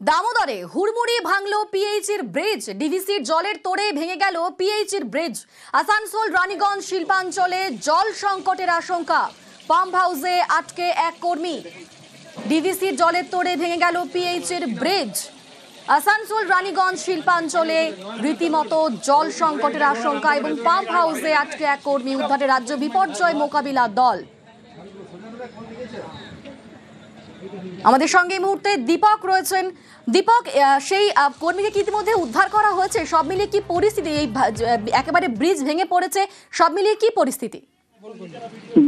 দামোদরে হুড়মুড়ি ভাঙল পিএইচির ব্রিজ। ডিভিসির জলের তোড়ে ভেঙে গেল পিএইচির ব্রিজ। আসানসোল রানীগঞ্জ শিল্পাঞ্চলে জল সংকটের আশঙ্কা। পাম্প হাউসে আটকে এক কর্মী। ডিভিসির জলের তোড়ে ভেঙে গেল পিএইচির ব্রিজ। আসানসোল রানীগঞ্জ শিল্পাঞ্চলে রীতিমতো জল সংকটের আশঙ্কা এবং পাম্প হাউসে আটকে এক কর্মী। উদ্ধারে রাজ্য বিপর্যয় মোকাবিলা দল। আমাদের সঙ্গে এই মুহূর্তে দীপক রয়েছেন। দীপক, সেই কর্মীকে কি ইতিমধ্যে উদ্ধার করা হয়েছে? সব মিলিয়ে কি পরিস্থিতি? এই একেবারে ব্রিজ ভেঙে পড়েছে, সব মিলিয়ে কি পরিস্থিতি?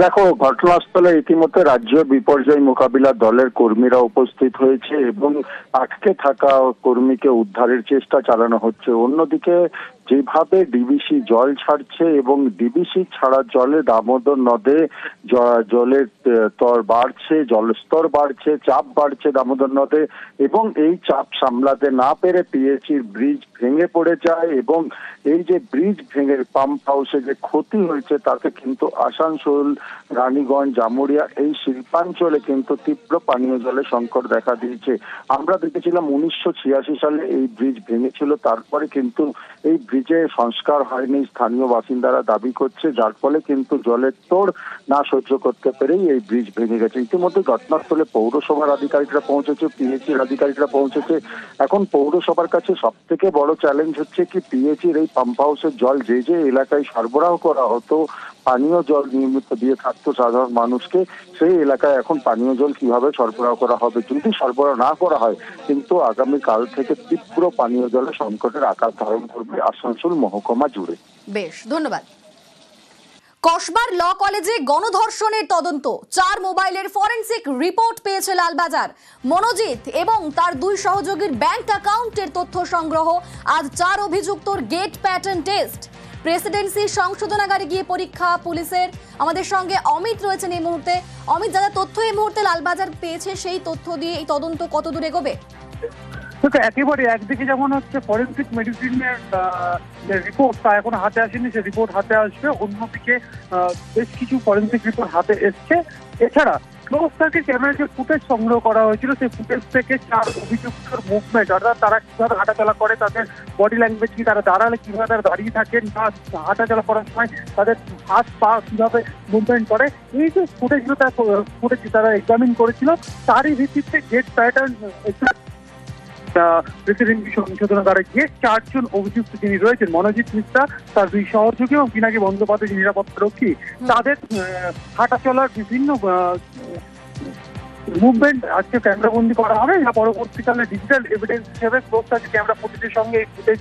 দেখো, ঘটনাস্থলে ইতিমধ্যে রাজ্য বিপর্যয় মোকাবিলা দলের কর্মীরা উপস্থিত হয়েছে এবং আটকে থাকা কর্মীকে উদ্ধারের চেষ্টা চালানো হচ্ছে। অন্যদিকে যেভাবে ডিবিসি জল ছাড়ছে এবং ডিবিসি ছাড়া জলে দামোদর নদে জলের স্তর বাড়ছে, জলস্তর বাড়ছে, চাপ বাড়ছে দামোদর নদে, এবং এই চাপ সামলাতে না পেরে পিএইচির ব্রিজ ভেঙে পড়ে যায় এবং এই যে ব্রিজ ভেঙে পাম্প হাউসে যে ক্ষতি হয়েছে তাতে কিন্তু আসানসোল, রানীগঞ্জ, জামুরিয়া এই শিল্পাঞ্চলে কিন্তু তীব্র পানীয় জলের সংকট দেখা দিয়েছে। আমরা দেখেছিলাম 1986 সালে এই ব্রিজ ভেঙেছিল, তারপরে কিন্তু এই ব্রিজে সংস্কার হয়নি, স্থানীয় বাসিন্দারা দাবি করছে, যার ফলে কিন্তু জলের তোড় না সহ্য করতে পেরেই এই ব্রিজ ভেঙে গেছে। ইতিমধ্যে ঘটনাস্থলে পৌরসভার আধিকারিকরা পৌঁছেছে, পিএইচির আধিকারিকরা পৌঁছেছে। এখন পৌরসভার কাছে সব থেকে বড় চ্যালেঞ্জ হচ্ছে কি পিএইচির এই পাম্প হাউসের জল যে যে এলাকায় সরবরাহ করা হতো, পানীয় জল নিয়মিত দিয়ে থাকতো সাধারণ মানুষকে, সেই এলাকায় এখন পানীয় জল কিভাবে সরবরাহ করা হবে। যদি সরবরাহ না করা হয় কিন্তু আগামী কাল থেকে তীব্র পানীয় জলের সংকটের আকার ধারণ করবে আসানসোল মহকুমা জুড়ে। বেশ, ধন্যবাদ। কসবার ল কলেজে গণধর্ষণের তদন্ত। 4 মোবাইলের ফরেনসিক রিপোর্ট পেয়েছে লালবাজার। মনোজিৎ এবং তার 2 সহযোগীর ব্যাংক অ্যাকাউন্টের তথ্য সংগ্রহ। আজ 4 অভিযুক্তর গেট প্যাটার্ন টেস্ট। প্রেসিডেন্সি সংশোধনাগারে গিয়ে পরীক্ষা পুলিশের। আমাদের সঙ্গে অমিত রয়েছেন এই মুহূর্তে। অমিত, যারা তথ্য এই মুহূর্তে লালবাজার পেয়েছে সেই তথ্য দিয়ে এই তদন্ত কত দূর এগোবে? একেবারে একদিকে যেমন হচ্ছে ফরেনসিক মেডিসিনের রিপোর্ট তা এখন হাতে আসেনি, সে রিপোর্ট হাতে আসবে। অন্যদিকে বেশ কিছু ফরেনসিক রিপোর্ট হাতে এসছে। এছাড়া ক্লোজ সার্কিট ক্যামেরা যে ফুটেজ সংগ্রহ করা হয়েছিল সেই ফুটেজ থেকে 4 অভিযুক্তর মুভমেন্ট, অর্থাৎ তারা কিভাবে হাঁটাচলা করে, তাদের বডি ল্যাঙ্গুয়েজ কি, তারা দাঁড়ালে কিভাবে তারা দাঁড়িয়ে থাকেন, বা হাঁটাচলা করার সময় তাদের হাত পা কিভাবে মুভমেন্ট করে, এই যে ফুটেজগুলো তারা এক্সামিন করেছিল, তারই ভিত্তিতে গেট প্যাটার্ন প্রেসিডেন্সি সংশোধনাগারে গিয়ে 4 জন অভিযুক্ত যিনি রয়েছেন, মনোজিৎ মিশ্রা, তার 2 সহযোগী এবং পিনাকি বন্দ্যোপাধ্যায় যে নিরাপত্তা রক্ষী, তাদের হাঁটাচলার বিভিন্ন মুভমেন্ট আজকে ক্যামেরাবন্দি করা হবে, যা পরবর্তীকালে ডিজিটাল এভিডেন্স হিসেবে ক্লোজ সার্কিট ক্যামেরা ফুটেজের সঙ্গে এই ফুটেজ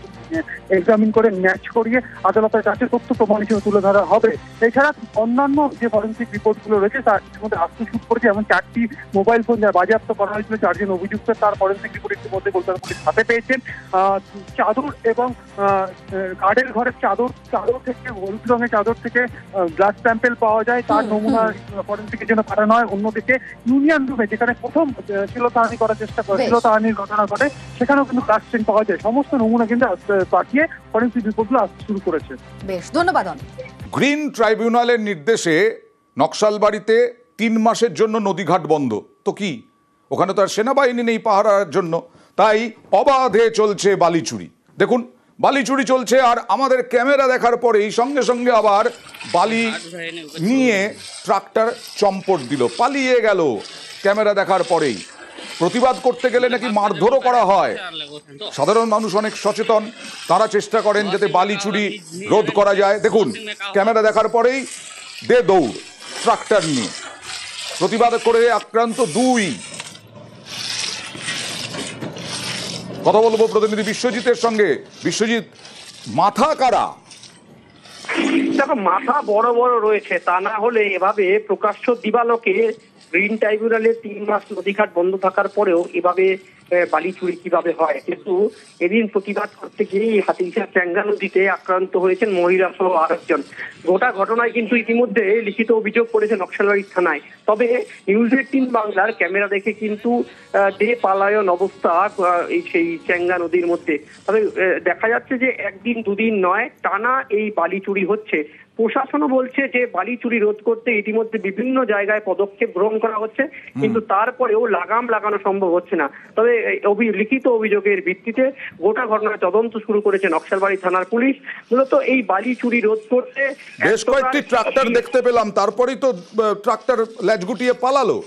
এক্সামিন করে ম্যাচ করিয়ে আদালতের কাছে তথ্য প্রমাণ হিসেবে তুলে ধরা হবে। এছাড়া অন্যান্য যে ফরেনসিক রিপোর্টগুলো রয়েছে তার মধ্যে আত্মশুট করেছে, এমন 4টি মোবাইল ফোন যা বাজেয়াপ্ত করা হয়েছিল 4 জন অভিযুক্ত, তার ফরেনসিক রিপোর্ট ইতিমধ্যে কলকাতা পুলিশ হাতে পেয়েছেন। চাদর এবং গার্ডের ঘরের চাদর থেকে, হলুদ রঙের চাদর থেকে ব্লাড স্যাম্পেল পাওয়া যায়, তার নমুনা ফরেনসিকের জন্য পাঠানো হয়। অন্যদিকে ইউনিয়ন রুমে যেখানে প্রথম শিলতাহানি করার চেষ্টা করে, শিলতাহানির ঘটনা ঘটে, সেখানেও কিন্তু ব্লাড স্টেন পাওয়া যায়। সমস্ত নমুনা কিন্তু পাঠিয়ে ফরেনসিক রিপোর্টগুলো আসতে শুরু করেছে। বেশ, ধন্যবাদ। গ্রিন ট্রাইব্যুনালের নির্দেশে নকশালবাড়িতে 3 মাসের জন্য নদীঘাট বন্ধ। তো কি, ওখানে তো আর সেনাবাহিনী নেই পাহারার জন্য, তাই অবাধে চলছে বালি চুরি। দেখুন, বালি চুরি চলছে, আর আমাদের ক্যামেরা দেখার পরেই সঙ্গে সঙ্গে আবার বালি নিয়ে ট্রাক্টর চম্পট দিল, পালিয়ে গেল। ক্যামেরা দেখার পরেই প্রতিবাদ করতে গেলে নাকি মারধরও করা হয়। সাধারণ মানুষ অনেক সচেতন, তারা চেষ্টা করেন যাতে বালি চুরি রোধ করা যায়। দেখুন, ক্যামেরা দেখার পরেই দে দৌড় ট্রাক্টর নিয়ে। প্রতিবাদ করে আক্রান্ত 2। কথা বলবো প্রতিনিধি বিশ্বজিতের সঙ্গে। বিশ্বজিৎ, মাথা কারা? দেখো, মাথা বড় বড় রয়েছে, তা না হলে এভাবে প্রকাশ্য দিবালোকে গ্রিন ট্রাইব্যুনালে 3 মাস নদীঘাট বন্ধ থাকার পরেও এভাবে বালি চুরি কিভাবে হয়। কিন্তু এদিন প্রতিবাদ করতে গিয়ে হাতিরঝিল চ্যাঙ্গা নদীতে আক্রান্ত হয়েছেন মহিলা সহ আরেকজন। গোটা ঘটনায় কিন্তু ইতিমধ্যে লিখিত অভিযোগ করেছে নকশালবাড়ি থানায়। তবে নিউজ 18 বাংলার ক্যামেরা দেখে কিন্তু যে পালায়ন অবস্থা সেই চ্যাঙ্গা নদীর মধ্যে। তবে দেখা যাচ্ছে যে একদিন দুদিন নয়, টানা এই বালি চুরি হচ্ছে। প্রশাসনও বলছে যে বালি চুরি রোধ করতে ইতিমধ্যে বিভিন্ন জায়গায় পদক্ষেপ গ্রহণ করা হচ্ছে, কিন্তু তারপরেও লাগাম লাগানো সম্ভব হচ্ছে না। তবে লিখিত অভিযোগের ভিত্তিতে গোটা ঘটনার তদন্ত শুরু করেছে নকশালবাড়ি থানার পুলিশ। মূলত এই বালি চুরি রোধ করতে বেশ কয়েকটি ট্রাক্টর দেখতে পেলাম, তারপরেই তো ট্রাক্টর ল্যাজ গুটিয়ে পালালো।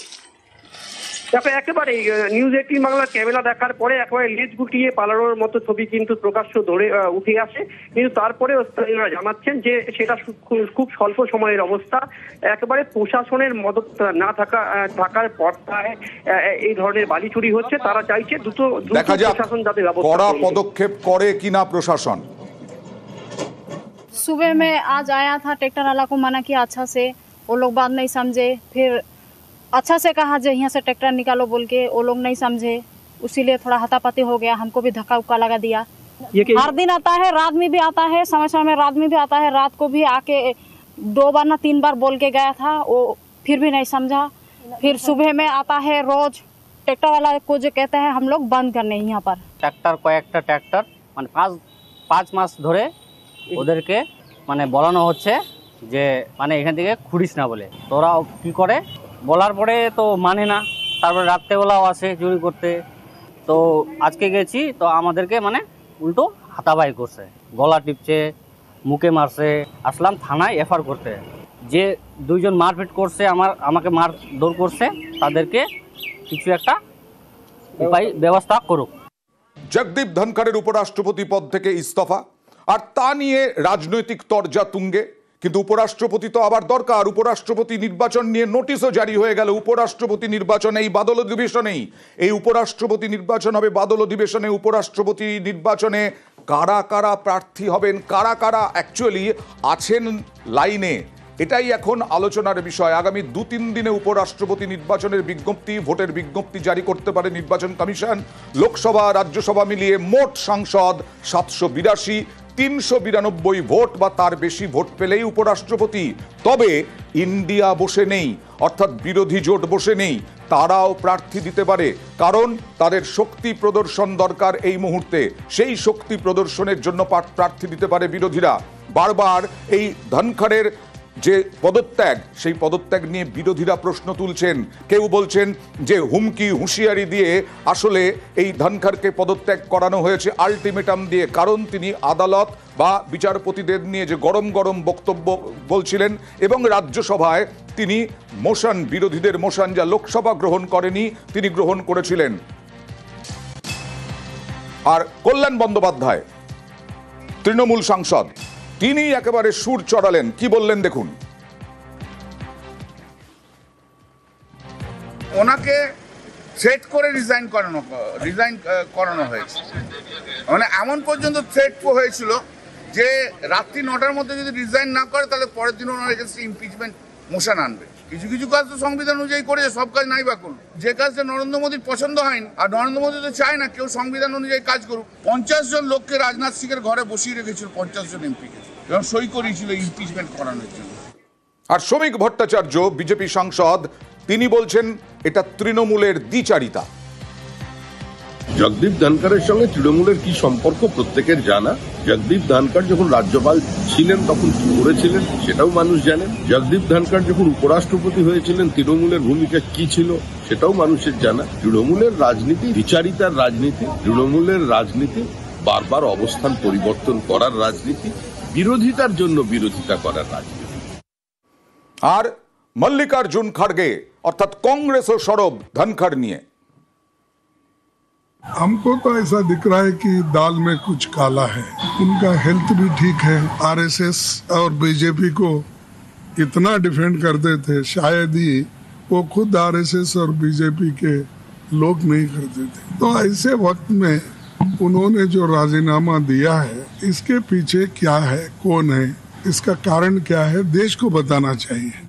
তারপরে একেবারে নিউজ 18 বাংলার ক্যামেরা দেখার পরে একেবারে লেজ গুটিয়ে পালানোর মতো ছবি কিন্তু প্রকাশ্য ধরে উঠে আসে, কিন্তু তারপরেও স্থানীয়রা জানাচ্ছেন যে সেটা খুব স্বল্প সময়ের অবস্থা। একেবারে প্রশাসনের মদত না থাকার পর্দায় এই ধরনের বালি চুরি হচ্ছে। তারা চাইছে দ্রুত প্রশাসন যাতে কড়া পদক্ষেপ করে কিনা প্রশাসন। सुबह में आज आया था, ट्रैक्टर वाला को मना किया अच्छा से, वो लोग बात नहीं समझे। फिर अच्छा से कहा जो यहाँ से ट्रैक्टर निकालो बोल के, वो लोग नहीं समझे, उसीलिए थोड़ा हाथापाती हो गया। हमको भी धक्का उक्का लगा दिया। हर दिन आता है, रात में भी आता है, समय समय में रात में भी आता है। रात को भी आके 2 बार ना 3 बार बोल के गया था, वो फिर भी नहीं समझा। फिर सुबह में आता है रोज। ट्रैक्टर वाला को जो कहते हैं हम लोग बंद करने यहाँ पर ट्रैक्टर কয়েকটা ট্রাক্টর মানে 5 মাস ধরে ওদেরকে মানে বলানো হচ্ছে যে মানে এখান থেকে খুঁড়িস না বলে। তোরা কি করে বলার পরে তো মানে না, তারপরে রাত্রেবেলাও আসে চুরি করতে। তো আজকে গেছি তো আমাদেরকে মানে উল্টো হাতাবাই করছে, গলা টিপছে, মুখে মারছে। আসলাম থানায় এফআইআর করতে। যে 2 জন মারপিট করছে, আমাকে মারধর করছে, তাদেরকে কিছু একটা উপায় ব্যবস্থা করুক। জগদীপ ধনখড়ের উপরাষ্ট্রপতি পদ থেকে ইস্তফা, আর তা নিয়ে রাজনৈতিক তরজা তুঙ্গে। কিন্তু উপরাষ্ট্রপতি তো আবার দরকার। উপরাষ্ট্রপতি নির্বাচন নিয়ে নোটিশও জারি হয়ে গেল। উপরাষ্ট্রপতি নির্বাচন এই বাদল অধিবেশনেই, এই উপরাষ্ট্রপতি নির্বাচন হবে বাদল অধিবেশনে। উপরাষ্ট্রপতি নির্বাচনে কারা কারা প্রার্থী হবেন, কারা কারা অ্যাকচুয়ালি আছেন লাইনে, এটাই এখন আলোচনার বিষয়। আগামী 2-3 দিনে উপরাষ্ট্রপতি নির্বাচনের বিজ্ঞপ্তি, ভোটের বিজ্ঞপ্তি জারি করতে পারে নির্বাচন কমিশন। লোকসভা রাজ্যসভা মিলিয়ে মোট সাংসদ 782, 392 ভোট বা তার বেশি ভোট পেলেই উপরাষ্ট্রপতি। তবে ইন্ডিয়া বসে নেই, অর্থাৎ বিরোধী জোট বসে নেই, তারাও প্রার্থী দিতে পারে। কারণ তাদের শক্তি প্রদর্শন দরকার এই মুহূর্তে। সেই শক্তি প্রদর্শনের জন্য প্রার্থী দিতে পারে বিরোধীরা। বারবার এই ধনখড়ের যে পদত্যাগ, সেই পদত্যাগ নিয়ে বিরোধীরা প্রশ্ন তুলছেন। কেউ বলছেন যে হুমকি হুঁশিয়ারি দিয়ে আসলে এই ধনখড়কে পদত্যাগ করানো হয়েছে আলটিমেটাম দিয়ে। কারণ তিনি আদালত বা বিচারপতিদের নিয়ে যে গরম গরম বক্তব্য বলছিলেন, এবং রাজ্যসভায় তিনি মোশন, বিরোধীদের মোশন যা লোকসভা গ্রহণ করেনি, তিনি গ্রহণ করেছিলেন। আর কল্যাণ বন্দ্যোপাধ্যায় তৃণমূল সাংসদ, তিনি একেবারে সুর চড়ালেন। কি বললেন দেখুন। ওনাকে থ্রেট করে রিজাইন করানো হয়েছে। মানে এমন পর্যন্ত থ্রেট হয়েছিল যে রাত্রি 9টার মধ্যে যদি রিজাইন না করে তাহলে পরের দিন ওনার এগেন্সটে ইমপিচমেন্ট মোশন আনবে। কিছু কিছু কাজ তো সংবিধান অনুযায়ী করেছে, সব কাজ নাই বা করুন। যে কাজটা নরেন্দ্র মোদীর পছন্দ হয়নি, আর নরেন্দ্র মোদী তো চায় না কেউ সংবিধান অনুযায়ী কাজ করুক। 50 জন লোককে রাজনাথ সিংয়ের ঘরে বসিয়ে রেখেছিল, 50 জন এমপিকে, এবং সই করিয়েছিল ইমপিচমেন্ট করানোর জন্য। আর শ্রমিক ভট্টাচার্য বিজেপি সাংসদ, তিনি বলছেন এটা তৃণমূলের দ্বিচারিতা। জগদীপ ধনখড়ের সঙ্গে তৃণমূলের কি সম্পর্ক প্রত্যেকের জানা। জগদীপ ধনখড় যখন রাজ্যপাল ছিলেন তখন কি করেছিলেন সেটাও মানুষ জানেন। জগদীপ ধনখড় যখন উপরাষ্ট্রপতি হয়েছিলেন তৃণমূলের ভূমিকা কি ছিল সেটাও মানুষের জানা। তৃণমূলের রাজনীতি বিচারিতার রাজনীতি, তৃণমূলের রাজনীতি বারবার অবস্থান পরিবর্তন করার রাজনীতি, বিরোধিতার জন্য বিরোধিতা করার রাজনীতি। আর মল্লিকার্জুন খড়গে অর্থাৎ কংগ্রেস ও সরব ধনখড় নিয়ে, हमको तो ऐसा दिख रहा है कि दाल में कुछ काला है। उनका हेल्थ भी ठीक है। आरएसएस और बीजेपी को इतना डिफेंड करते थे, शायद ही वो खुद आरएसएस और बीजेपी के लोग नहीं करते थे। तो ऐसे वक्त में उन्होंने जो राजीनामा दिया है, इसके पीछे क्या है, कौन है, इसका कारण क्या है, देश को बताना चाहिए।